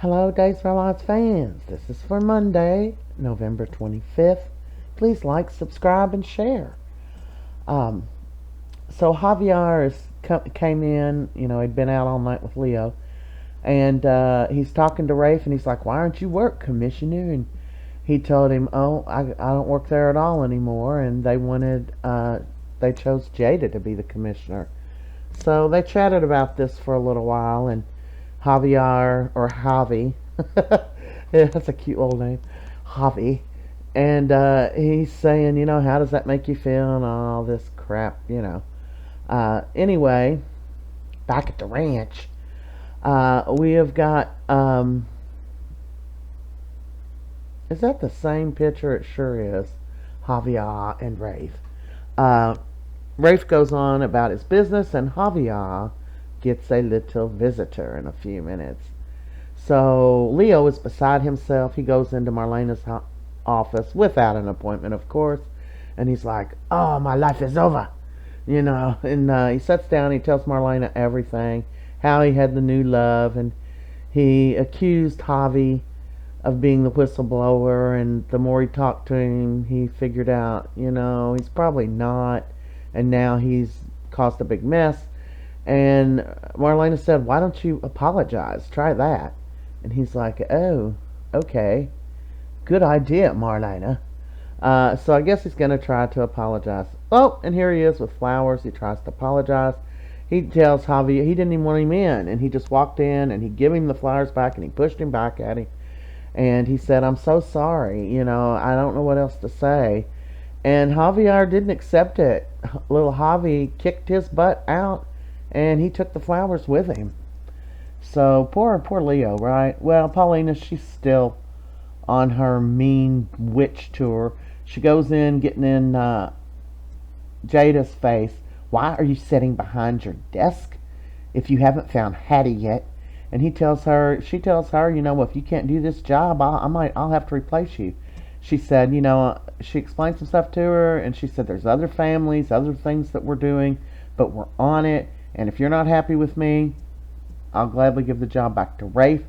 Hello, Days for Lots fans. This is for Monday, November 25th. Please like, subscribe, and share. Um, so Javier came in. He'd been out all night with Leo, and he's talking to Rafe, and he's like, "Why aren't you work, Commissioner?" And he told him, "Oh, I don't work there at all anymore." And they chose Jada to be the commissioner. So they chatted about this for a little while, and Javier, or Javi, yeah, that's a cute little name, Javi, and he's saying, how does that make you feel, and all this crap. Anyway, back at the ranch, we have got, is that the same picture? It sure is. Javier and Rafe. Uh, Rafe goes on about his business, and Javier gets a little visitor in a few minutes. So Leo is beside himself. He goes into Marlena's office without an appointment, of course, and he's like, "Oh, my life is over," And he sits down. He tells Marlena everything, how he had the new love, and he accused Javi of being the whistleblower. And the more he talked to him, he figured out, he's probably not. And now he's caused a big mess. And Marlena said, "Why don't you apologize? Try that." And he's like, "Oh, okay. Good idea, Marlena." So I guess he's going to try to apologize. Oh, and here he is with flowers. He tries to apologize. He tells Javi he didn't even want him in. And he just walked in, and he gave him the flowers back, and he pushed him back at him. And he said, "I'm so sorry. I don't know what else to say." And Javier didn't accept it. Little Javi kicked his butt out, and he took the flowers with him. So poor Leo, right? Well, Paulina, she's still on her mean witch tour. She goes in, getting in Jada's face. "Why are you sitting behind your desk if you haven't found Hattie yet?" And she tells her, "If you can't do this job, I'll have to replace you." She said, she explained some stuff to her, and she said, "There's other families, other things that we're doing, but we're on it. And if you're not happy with me, I'll gladly give the job back to Rafe."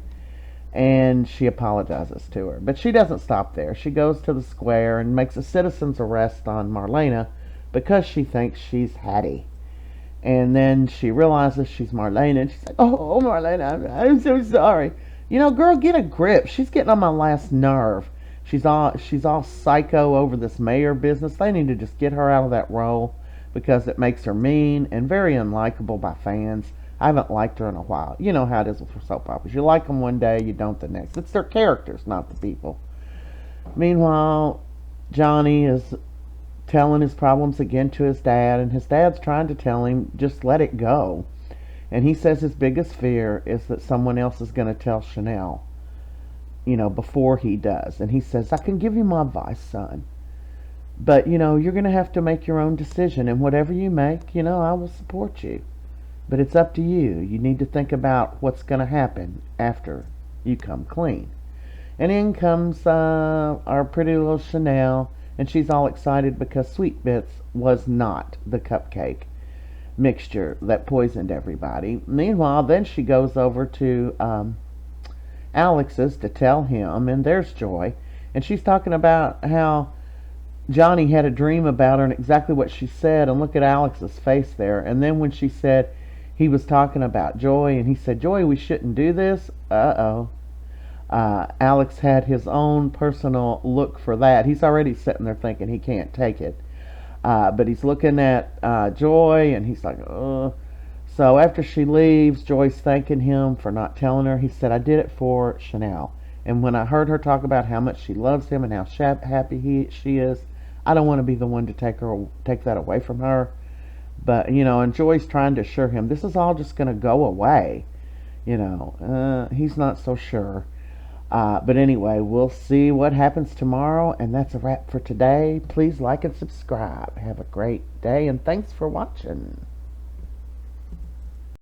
And she apologizes to her. But she doesn't stop there. She goes to the square and makes a citizen's arrest on Marlena because she thinks she's Hattie. And then she realizes she's Marlena, and she's like, "Oh, Marlena, I'm so sorry. Girl, get a grip. She's getting on my last nerve. She's all psycho over this mayor business. They need to just get her out of that role because it makes her mean and very unlikable by fans. I haven't liked her in a while. You know how it is with soap operas. You like them one day, you don't the next. It's their characters, not the people." Meanwhile, Johnny is telling his problems again to his dad, and his dad's trying to tell him, just let it go. And he says his biggest fear is that someone else is going to tell Chanel, before he does. And he says, "I can give you my advice, son. But, you're going to have to make your own decision. And whatever you make, I will support you. But it's up to you. You need to think about what's going to happen after you come clean." And in comes our pretty little Chanel. And she's all excited because Sweet Bits was not the cupcake mixture that poisoned everybody. Meanwhile, then she goes over to Alex's to tell him, and there's Joy. And she's talking about how Johnny had a dream about her and exactly what she said. And look at Alex's face there. And then when she said he was talking about Joy, and he said, "Joy, we shouldn't do this." Uh-oh. Alex had his own personal look for that. He's already sitting there thinking he can't take it. But he's looking at Joy, and he's like, "Ugh." So after she leaves, Joy's thanking him for not telling her. He said, "I did it for Chanel. And when I heard her talk about how much she loves him and how happy she is, I don't want to be the one to take that away from her." But, and Joy's trying to assure him, this is all just going to go away. He's not so sure. But anyway, we'll see what happens tomorrow, and that's a wrap for today. Please like and subscribe. Have a great day, and thanks for watching.